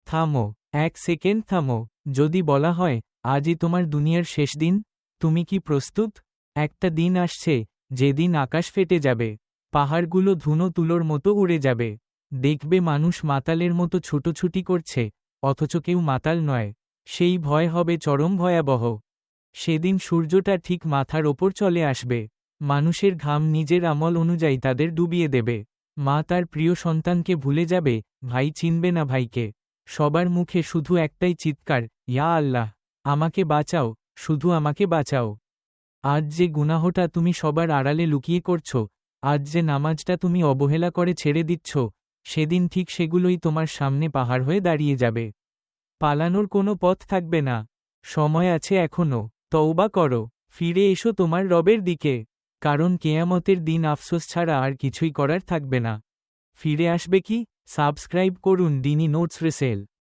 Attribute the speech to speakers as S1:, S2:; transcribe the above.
S1: থামো, 1 সেকেন্ড থামো। যদি বলা হয় আজই তোমার দুনিয়ার শেষ দিন, তুমি কি প্রস্তুত? একটা দিন আসছে যেদিন আকাশ ফেটে যাবে, পাহাড়গুলো ধুনো তুলোর মতো উড়ে যাবে। দেখবে মানুষ মাতালের মতো ছুটোছুটি করছে, অথচ কেউ মাতাল নয়। সেই ভয় হবে চরম ভয়াবহ। সেদিন সূর্যটা ঠিক মাথার ওপর চলে আসবে। মানুষের ঘাম নিজের আমল অনুযায়ী তাদের ডুবিয়ে দেবে। মা তার প্রিয় সন্তানকে ভুলে যাবে, ভাই চিনবে না ভাইকে। সবার মুখে শুধু একটাই চিৎকার, ইয়া আল্লাহ, আমাকে বাঁচাও, শুধু আমাকে বাঁচাও। আজ যে গুনাহটা তুমি সবার আড়ালে লুকিয়ে করছো, আজ যে নামাজটা তুমি অবহেলা করে ছেড়ে দিচ্ছ, সেদিন ঠিক সেগুলোই তোমার সামনে পাহাড় হয়ে দাঁড়িয়ে যাবে। পালানোর কোনো পথ থাকবে না। সময় আছে এখনো, তওবা করো, ফিরে এসো তোমার রবের দিকে। কারণ কেয়ামতের দিন আফসোস ছাড়া আর কিছুই করার থাকবে না। ফিরে আসবে কি? সাবস্ক্রাইব করুন ডিনি নোটস রেসেল।